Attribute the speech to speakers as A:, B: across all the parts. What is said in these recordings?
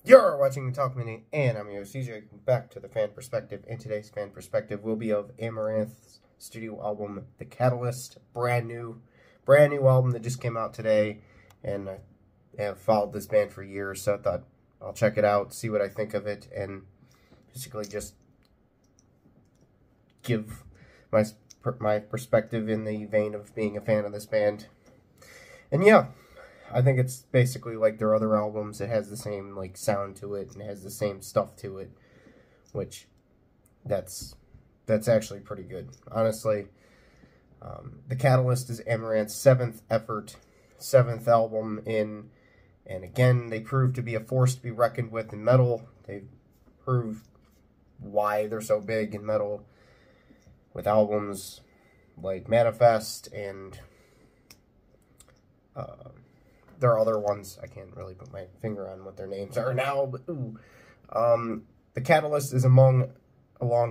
A: You're watching the Talk Mini, and I'm your CJ. Back to the fan perspective, and today's fan perspective will be of Amaranthe's studio album, The Catalyst, brand new album that just came out today, and I have followed this band for years, so I thought I'll check it out, see what I think of it, and basically just give my perspective in the vein of being a fan of this band. And yeah, I think it's basically like their other albums. It has the same like sound to it and it has the same stuff to it, which that's actually pretty good, honestly. The Catalyst is Amarant's seventh album in, and again, they prove to be a force to be reckoned with in metal. They prove why they're so big in metal with albums like Manifest and there are other ones. I can't really put my finger on what their names are now, but The Catalyst is along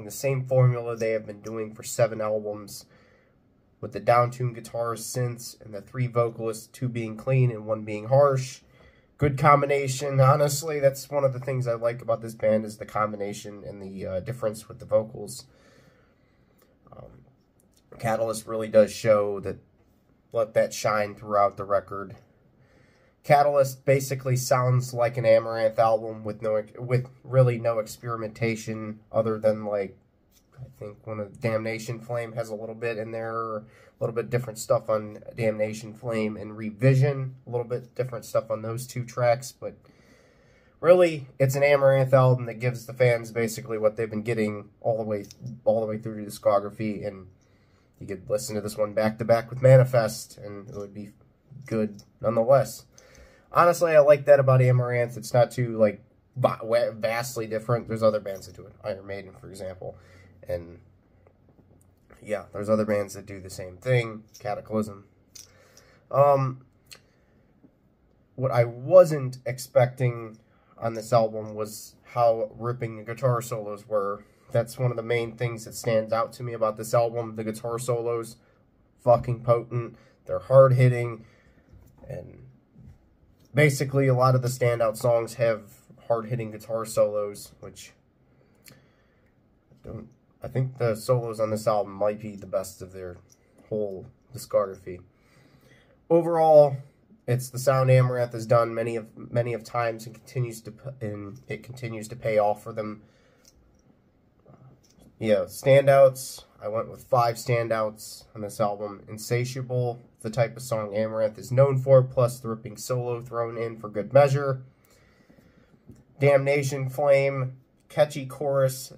A: the same formula they have been doing for 7 albums, with the down-tuned guitars, synths, and the 3 vocalists, 2 being clean and 1 being harsh. Good combination. Honestly, that's one of the things I like about this band, is the combination and the difference with the vocals. Catalyst really does show that, let that shine throughout the record. Catalyst basically sounds like an Amaranth album with really no experimentation, other than like, I think one of Damnation Flame has a little bit in there, a little bit different stuff on Damnation Flame, and Revision, a little bit different stuff on those 2 tracks, but really it's an Amaranth album that gives the fans basically what they've been getting all the way through the discography. And you could listen to this one back to back with Manifest and it would be good nonetheless. Honestly, I like that about Amaranth. It's not too, like, vastly different. There's other bands that do it. Iron Maiden, for example. And, yeah, there's other bands that do the same thing. Cataclysm. What I wasn't expecting on this album was how ripping the guitar solos were. That's one of the main things that stands out to me about this album. The guitar solos, fucking potent. They're hard-hitting, and basically, a lot of the standout songs have hard-hitting guitar solos, which I think the solos on this album might be the best of their whole discography. Overall, it's the sound Amaranthe has done many of times, and it continues to pay off for them. Yeah, standouts. I went with 5 standouts on this album. Insatiable, the type of song Amaranthe is known for, plus the ripping solo thrown in for good measure. Damnation Flame, catchy chorus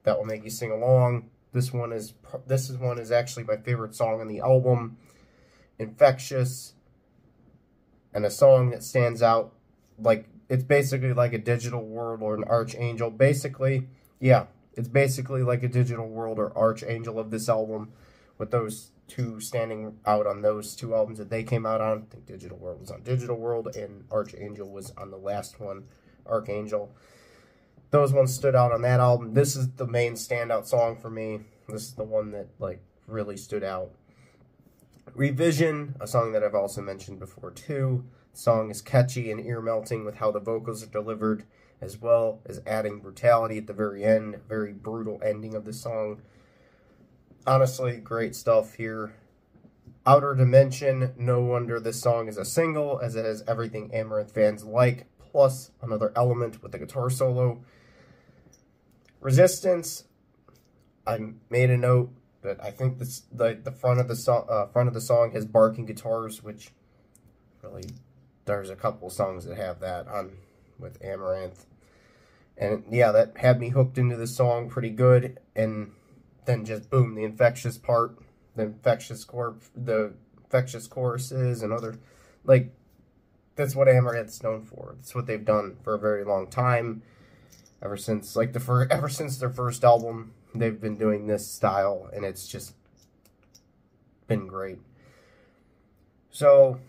A: that will make you sing along. This one is actually my favorite song on the album. Infectious, and a song that stands out, like, it's basically like a Digital World or an Archangel. Basically, yeah, it's basically like a Digital World or Archangel of this album, with those 2 standing out on those 2 albums that they came out on. I think Digital World was on Digital World, and Archangel was on the last one, Archangel. Those ones stood out on that album. This is the main standout song for me. This is the one that, like, really stood out. Revision, a song that I've also mentioned before too. The song is catchy and ear-melting with how the vocals are delivered, as well as adding brutality at the very end. Very brutal ending of the song. Honestly, great stuff here. Outer Dimension, no wonder this song is a single, as it has everything Amaranth fans like, plus another element with the guitar solo. Resistance, I made a note that I think this, the front of the song has barking guitars, which really, there's a couple songs that have that on with Amaranth. And yeah, that had me hooked into the song pretty good, and then just boom, the infectious part, the infectious choruses and other, like, that's what Amaranth's known for. That's what they've done for a very long time. Ever since their first album, they've been doing this style, and it's just been great. So,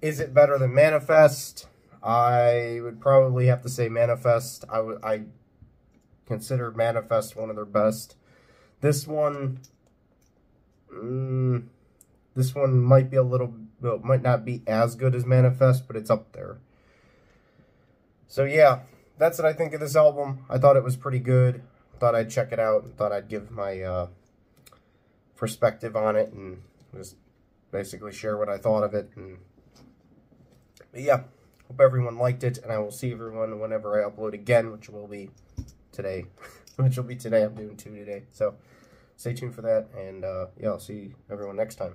A: is it better than Manifest? I would probably have to say Manifest. I consider Manifest one of their best. This one might be might not be as good as Manifest, but it's up there. So yeah, that's what I think of this album. I thought it was pretty good. Thought I'd check it out. And thought I'd give my perspective on it and just basically share what I thought of it. But yeah, hope everyone liked it, and I will see everyone whenever I upload again, which will be today. I'm doing 2 today, so stay tuned for that, and yeah, I'll see everyone next time.